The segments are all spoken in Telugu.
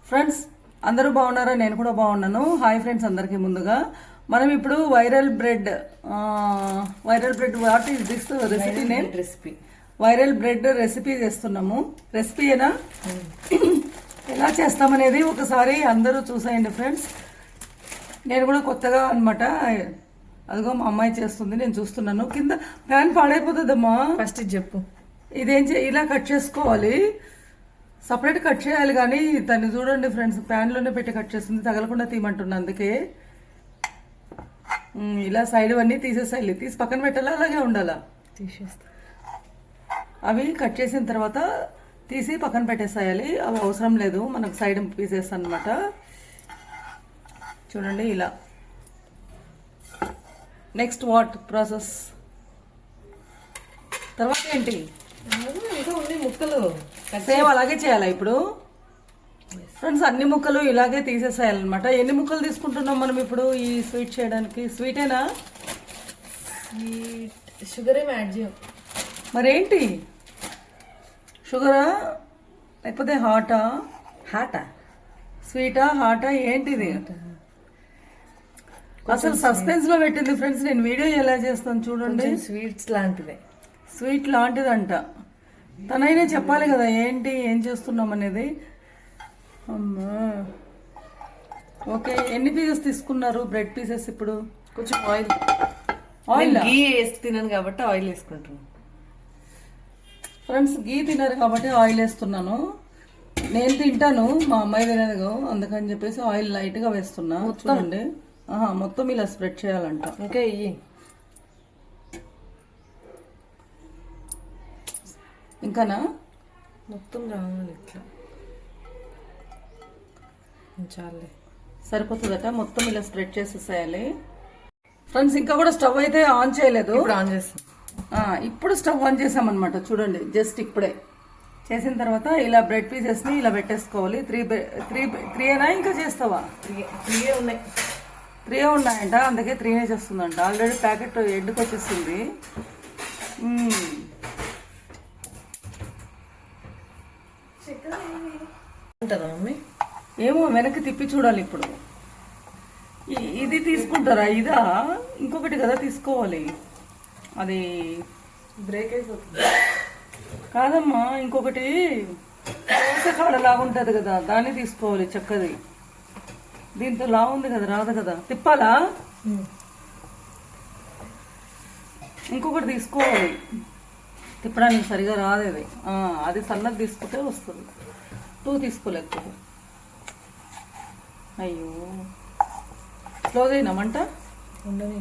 ఫ్రెండ్స్ అందరూ బాగున్నారా? నేను కూడా బాగున్నాను. హాయ్ ఫ్రెండ్స్, అందరికీ ముందుగా మనం ఇప్పుడు viral bread what is this recipe name? Viral bread recipe చేస్తున్నాము. రెసిపీనా ఎలా చేస్తామనేది ఒకసారి అందరూ చూసేయండి ఫ్రెండ్స్. నేను కూడా కొత్తగా అనమాట. అదిగో మా అమ్మాయి చేస్తుంది, నేను చూస్తున్నాను. కింద ప్యాన్ పాడైపోతుందమ్మా. ఫస్ట్ చెప్పు. ఇలా కట్ చేసుకోవాలి, సపరేట్ కట్ చేయాలి. కానీ దాన్ని చూడండి ఫ్రెండ్స్, ప్యాన్లోనే పెట్టి కట్ చేస్తుంది, తగలకుండా తీయమంటున్నా. అందుకే ఇలా సైడ్ అన్నీ తీసేసేయాలి. తీసి పక్కన పెట్టాలా, అలాగే ఉండాలా? తీసేస్తా. అవి కట్ చేసిన తర్వాత తీసి పక్కన పెట్టేసేయాలి. అవి అవసరం లేదు మనకు, సైడ్ పీసెస్ అనమాట. చూడండి ఇలా. Next what process? తర్వాత ఏంటి? ఇంకా ఉన్నాయి ముక్కలు. సేమ్ అలాగే చేయాలా ఇప్పుడు? ఫ్రెండ్స్ అన్ని ముక్కలు ఇలాగే తీసేసేయాలన్నమాట. ఎన్ని ముక్కలు తీసుకుంటున్నాం మనం ఇప్పుడు ఈ స్వీట్ చేయడానికి? స్వీటేనా? షుగర్ ఏమి యాడ్ చేయం. మరేంటి? షుగరా లేకపోతే హాటా? హాటా? స్వీటా హాటా ఏంటిది? అసలు సస్పెన్స్ లో పెట్టింది ఫ్రెండ్స్. నేను వీడియో ఎలా చేస్తాను చూడండి. స్వీట్స్ లాంటిదే. స్వీట్ లాంటిదంట. తనైనా చెప్పాలి కదా ఏంటి, ఏం చేస్తున్నాం అనేది. అమ్మా ఓకే. ఎన్ని పీసెస్ తీసుకున్నారు బ్రెడ్ పీసెస్? ఇప్పుడు కొంచెం ఆయిల్ గీ వేసి తినను కాబట్టి ఆయిల్ వేసుకుంటాను ఫ్రెండ్స్. గీ తినరు కాబట్టి ఆయిల్ వేస్తున్నాను. నేను తింటాను, మా అమ్మాయి తినదు, అందుకని చెప్పేసి ఆయిల్ లైట్గా వేస్తున్నా. చూడండి, మొత్తం ఇలా స్ప్రెడ్ చేయాలంట. ఇంకా ఇయ్యి. ఇంకానా? మొత్తం రావాలి ఇట్లా. చాలే, సరిపోతుందట. మొత్తం ఇలా స్ప్రెడ్ చేసేసేయాలి ఫ్రెండ్స్. ఇంకా కూడా స్టవ్ అయితే ఆన్ చేయలేదు. ఇప్పుడు ఆన్ చేస్తాం. ఇప్పుడు స్టవ్ ఆన్ చేసామన్నమాట. చూడండి, జస్ట్ ఇప్పుడే చేసిన తర్వాత ఇలా బ్రెడ్ పీసెస్ని ఇలా పెట్టేసుకోవాలి. త్రీ అయినా ఇంకా చేస్తావా? త్రీయే ఉన్నాయి. 3 ఉన్నాయంట, అందుకే 3 చేస్తుందంట. ఆల్రెడీ ప్యాకెట్ ఎండుకు వచ్చేసింది. ఉంటుందా మమ్మీ? ఏమో, వెనక్కి తిప్పి చూడాలి ఇప్పుడు. ఇది తీసుకుంటారా? ఇదా? ఇంకొకటి కదా తీసుకోవాలి. అది బ్రేక్ అయిపోతుంది. కాదమ్మా, ఇంకొకటి దోస కాడ లాగుంటుంది కదా, దాన్ని తీసుకోవాలి. చక్కది. దీంతో లా ఉంది కదా, రాదు కదా. తిప్పాలా? ఇంకొకటి తీసుకోవాలి. తిప్పడానికి సరిగా రాదు అది. అది సన్నది తీసుకుంటే వస్తుంది. 2 తీసుకోలేకపోతే. అయ్యో, స్లో చేయమంట ఉండని.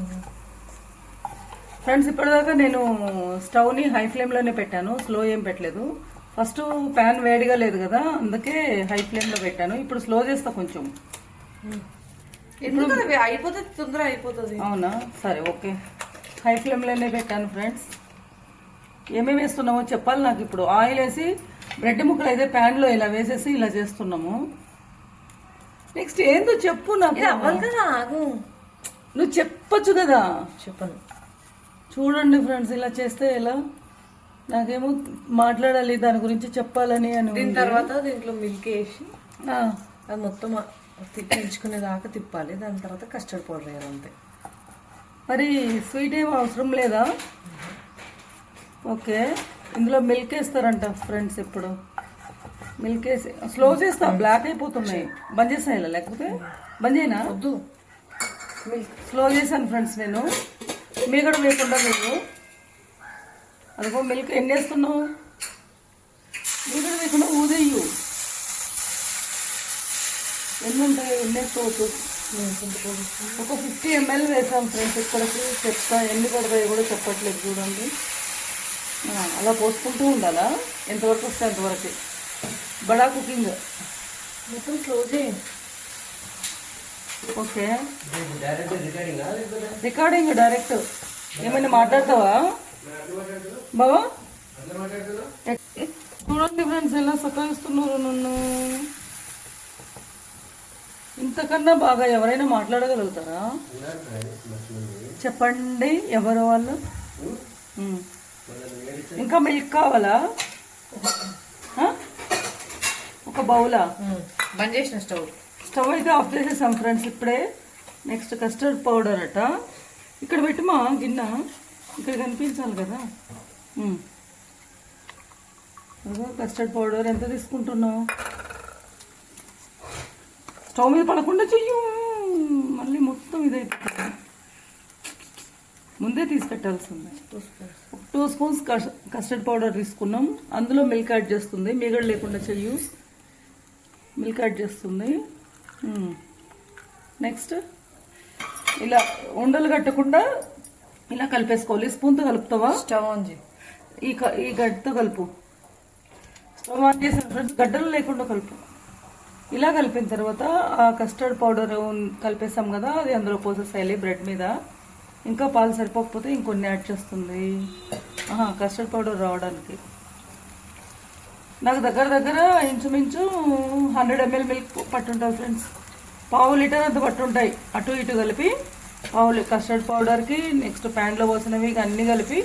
ఫ్రెండ్స్, ఇప్పటిదాకా నేను స్టవ్ని హై ఫ్లేమ్లోనే పెట్టాను, స్లో ఏం పెట్టలేదు. ఫస్ట్ ప్యాన్ వేడిగా లేదు కదా, అందుకే హై ఫ్లేమ్లో పెట్టాను. ఇప్పుడు స్లో చేస్తా కొంచెం. ఇప్పుడు అయిపోతుంది, తొందర అయిపోతుంది. అవునా? సరే, ఓకే. హై ఫ్లేమ్లోనే పెట్టాను ఫ్రెండ్స్. ఏమేమి వేస్తున్నామో చెప్పాలి నాకు ఇప్పుడు. ఆయిల్ వేసి బ్రెడ్ ముక్కలు అయితే ప్యాన్లో ఇలా వేసేసి ఇలా చేస్తున్నాము. నెక్స్ట్ ఏందో చెప్పు నాకు. అవ్వాలి కదా, ఆగు. నువ్వు చెప్పొచ్చు కదా. చెప్పను. చూడండి ఫ్రెండ్స్, ఇలా చేస్తే ఎలా? నాకేమో మాట్లాడాలి దాని గురించి, చెప్పాలని అని. దీని తర్వాత దీంట్లో మిల్క్ వేసి అది మొత్తం పెంచుకునేదాకా తిప్పాలి. దాని తర్వాత కస్టర్డ్ పౌడర్ వేయాలి, అంతే. మరి స్వీట్ ఏం అవసరం లేదా? ఓకే. ఇందులో మిల్క్ వేస్తారంట ఫ్రెండ్స్. ఇప్పుడు మిల్క్ వేసి స్లో చేస్తా, బ్లాక్ అయిపోతున్నాయి. బంద్ చేసేయాలా లేకపోతే? బంద్ చేయనా? వద్దు, మిల్క్ స్లో చేశాను ఫ్రెండ్స్ నేను. మీగడ వేయకుండా మీరు అదిగో మిల్క్ ఎన్ని వేస్తున్నావు? మీగడ వేయకుండా ఊదేయు. ఎన్ని ఉంటాయి? ఎన్ని వేసుకోవచ్చు? ఒక 50 ml వేసాం ఫ్రెండ్స్. ఇక్కడికి చెప్తా, ఎన్ని పడతాయో కూడా చెప్పట్లేదు చూడండి. అలా పోసుకుంటూ ఉండాలా, ఎంతవరకు వస్తే అంతవరకు. బడా కుకింగ్. మొత్తం స్లో చేయండి. ఓకే. Recording direct. ఏమైనా మాట్లాడతావా బావా? చూడండి ఫ్రెండ్స్, ఎలా సతాయిస్తున్నారు నన్ను. ఇంతకన్నా బాగా ఎవరైనా మాట్లాడగలుగుతారా? చెప్పండి, ఎవరు వాళ్ళు? ఇంకా మిల్క్ కావాలా? ఒక బౌలా. బంద్ చేసిన స్టవ్. స్టవ్ అయితే ఆఫ్ చేసేసాం ఫ్రెండ్స్ ఇప్పుడే. నెక్స్ట్ కస్టర్డ్ పౌడర్ అట. ఇక్కడ పెట్టుమా గిన్నె, ఇక్కడ కనిపించాలి కదా. కస్టర్డ్ పౌడర్ ఎంత తీసుకుంటున్నావు? స్టవ్ మీద పడకుండా చెయ్యు, మళ్ళీ మొత్తం ఇదైపోతుంది. ముందే తీసి పెట్టాల్సింది. 2 స్పూన్స్ కస్టర్డ్ పౌడర్ తీసుకున్నాం. అందులో మిల్క్ యాడ్ చేస్తుంది, మీగడ లేకుండా చెయ్యు. మిల్క్ యాడ్ చేస్తుంది. నెక్స్ట్ ఇలా ఉండలు కట్టకుండా ఇలా కలిపేసుకోవాలి. స్పూన్తో కలుపుతావా? స్టవ్ ఆన్ చేయి. ఈ గడ్డతో కలుపు. స్టవ్ ఆన్ చేసిన ఫ్రెండ్స్ గడ్డలు లేకుండా కలుపు. ఇలా కలిపిన తర్వాత ఆ కస్టర్డ్ పౌడర్ కలిపేసాం కదా, అది అందులో పోసేసేయాలి బ్రెడ్ మీద. ఇంకా పాలు సరిపోకపోతే ఇంకొన్ని యాడ్ చేస్తుంది కస్టర్డ్ పౌడర్ రావడానికి. నాకు దగ్గర ఇంచుమించు 100 ml మిల్క్ పట్టుంటాయి ఫ్రెండ్స్. ½ లీటర్ అంత పట్టుంటాయి. అటు ఇటు కలిపి కస్టర్డ్ పౌడర్కి నెక్స్ట్ ప్యాన్లో పోసినవి అన్నీ కలిపి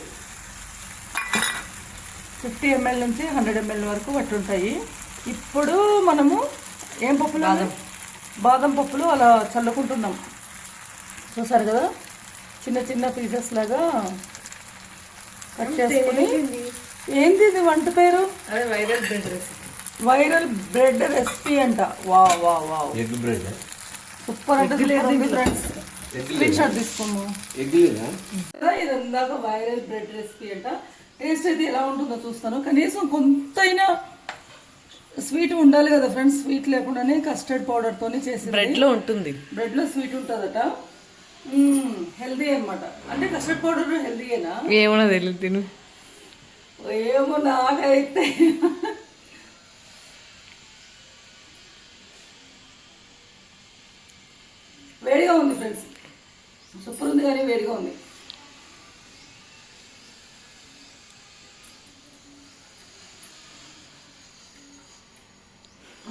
50 ml నుంచి 100 ml వరకు పట్టుంటాయి. ఇప్పుడు మనము ఏం పప్పులు? బాదం పప్పులు అలా చల్లుకుంటున్నాం. చూసారు కదా, చిన్న చిన్న పీసెస్ లాగా కట్ చేసుకుని. ఏంది ఇది వంట పేరు? Viral bread recipe. Viral bread recipe అంట. వావ్ వావ్ వావ్, సూపర్ అంటే ఫ్రెండ్స్. స్క్రీన్ షాట్ తీసుకోము. ఇది ఇందాక వైరల్ బ్రెడ్ రెసిపీ అంట. టేస్ట్ అయితే ఎలా ఉంటుందో చూస్తాను. కనీసం కొంతైనా స్వీట్ ఉండాలి కదా ఫ్రెండ్స్. స్వీట్ లేకుండానే కస్టర్డ్ పౌడర్ తోనే చేసి బ్రెడ్ లో ఉంటుంది. బ్రెడ్ లో స్వీట్ ఉంటుందట. హెల్దీ అన్నమాట. అంటే కస్టర్డ్ పౌడర్ హెల్దీయేనా? ఏమన్నా తెలియదు, తిను. ఏమో నాకైతే వేడిగా ఉంది ఫ్రెండ్స్. సూపర్ ఉంది కానీ వేడిగా ఉంది.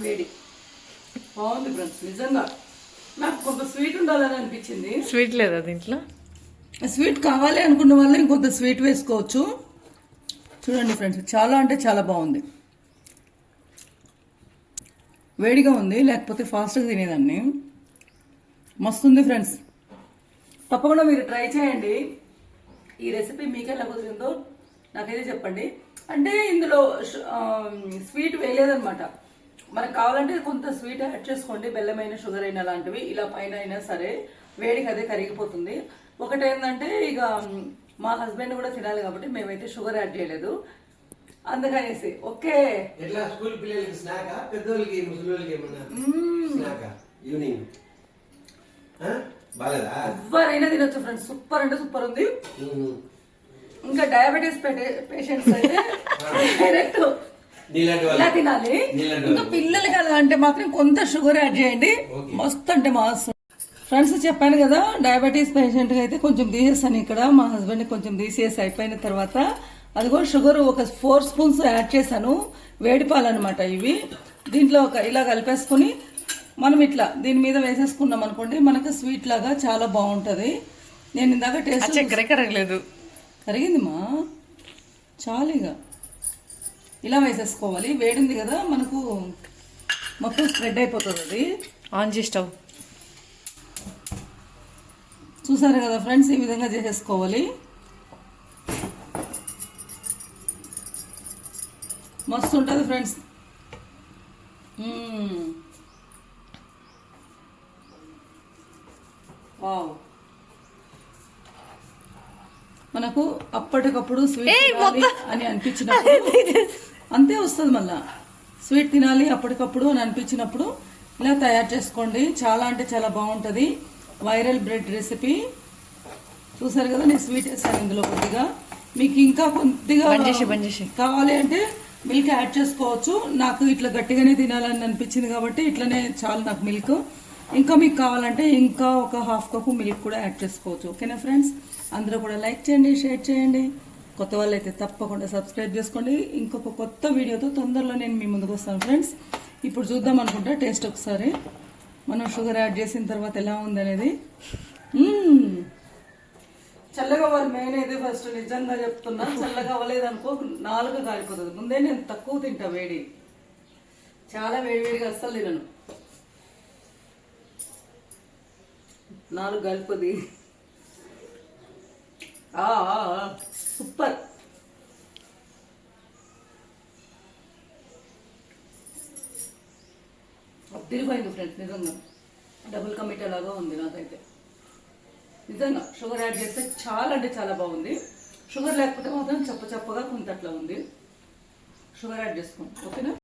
వేడి బాగుంది ఫ్రెండ్స్. నిజంగా నాకు కొంత స్వీట్ ఉండాలని అనిపించింది. స్వీట్ లేదా దీంట్లో? స్వీట్ కావాలి అనుకున్న వాళ్ళు ఇంకొంత స్వీట్ వేసుకోవచ్చు. చూడండి ఫ్రెండ్స్, చాలా అంటే చాలా బాగుంది. వేడిగా ఉంది, లేకపోతే ఫాస్ట్గా తినేదాన్ని. మస్తుంది ఫ్రెండ్స్. తప్పకుండా మీరు ట్రై చేయండి. ఈ రెసిపీ మీకు ఎలా కుదిరిందో నాకైతే చెప్పండి. అంటే ఇందులో స్వీట్ వేయలేదన్నమాట. మనకు కావాలంటే కొంత స్వీట్ యాడ్ చేసుకోండి, బెల్లమైన షుగర్ అయినా లాంటివి. ఇలా పైన అయినా సరే వేడికి అదే కరిగిపోతుంది. ఒకటి ఏంటంటే ఇక మా హస్బెండ్ కూడా తినాలి కాబట్టి మేమైతే షుగర్ యాడ్ చేయలేదు, అందుకనేసి. ఓకే, ఎవరైనా తినొచ్చు ఫ్రెండ్స్. సూపర్ అంటే సూపర్ ఉంది. ఇంకా డయాబెటీస్ పేషెంట్స్ అయితే డైరెక్ట్ ఇలా తినాలి. ఇంకా పిల్లలకి అలా అంటే మాత్రం కొంత షుగర్ యాడ్ చేయండి. మస్తు అంటే మస్తు ఫ్రెండ్స్. చెప్పాను కదా, డయాబెటీస్ పేషెంట్కి అయితే కొంచెం తీసేస్తాను. ఇక్కడ మా హస్బెండ్ కొంచెం తీసేసి అయిపోయిన తర్వాత అదిగో షుగర్ ఒక 4 స్పూన్స్ యాడ్ చేశాను. వేడి పాలు అనమాట ఇవి. దీంట్లో ఇలా కలిపేసుకుని మనం ఇట్లా దీని మీద వేసేసుకున్నాం అనుకోండి, మనకు స్వీట్ లాగా చాలా బాగుంటుంది. నేను ఇందాక టేస్ట్ చక్కెర కరగలేదు. కరిగింది మా చాలీగా. ఇలా వేసేసుకోవాలి. వేడింది కదా, మనకు మొత్తం స్ప్రెడ్ అయిపోతుంది. అది ఆన్ చేసి స్టవ్. చూసారు కదా ఫ్రెండ్స్, ఈ విధంగా చేసేసుకోవాలి. మస్తు ఉంటుంది ఫ్రెండ్స్. వావ్, మనకు అప్పటికప్పుడు స్వీట్ తినాలి అని అనిపించినప్పుడు అంతే వస్తుంది. మళ్ళా స్వీట్ తినాలి అప్పటికప్పుడు అని అనిపించినప్పుడు ఇలా తయారు చేసుకోండి. చాలా అంటే చాలా బాగుంటుంది వైరల్ బ్రెడ్ రెసిపీ. చూసారు కదా, నేను స్వీట్ వేసాను ఇందులో కొద్దిగా. మీకు ఇంకా కొద్దిగా కావాలి అంటే మిల్క్ యాడ్ చేసుకోవచ్చు. నాకు ఇట్లా గట్టిగానే తినాలని అనిపించింది కాబట్టి ఇట్లనే చాలు నాకు మిల్క్. ఇంకా మీకు కావాలంటే ఇంకా ఒక ½ కప్పు మిల్క్ కూడా యాడ్ చేసుకోవచ్చు. ఓకేనా ఫ్రెండ్స్? అందరూ కూడా లైక్ చేయండి, షేర్ చేయండి. కొత్త వాళ్ళు అయితే తప్పకుండా సబ్స్క్రైబ్ చేసుకోండి. ఇంకొక కొత్త వీడియోతో తొందరలో నేను మీ ముందుకు వస్తాను ఫ్రెండ్స్. ఇప్పుడు చూద్దాం అనుకుంటా టేస్ట్ ఒకసారి. మనం షుగర్ యాడ్ చేసిన తర్వాత ఎలా ఉందనేది. చల్లగా అవ్వాలి మెయిన్ అయితే ఫస్ట్. నిజంగా చెప్తున్నా, చల్లగా అవ్వలేదనుకో నాలుగు కాలిపోతుంది. ముందే నేను తక్కువ తింటా వేడి. చాలా వేడివేడిగా అస్సలు తినను. 4 గల్పుది. సూపర్. అద్దరిపోయింది ఫ్రెండ్స్, నిజంగా డబుల్ కమిటా లాగా ఉంది నాకైతే. నిజంగా షుగర్ యాడ్ చేస్తే చాలా అంటే చాలా బాగుంది. షుగర్ లేకపోతే మాత్రం చప్పగా కొంత అట్లా ఉంది. షుగర్ యాడ్ చేసుకోండి, ఓకేనా.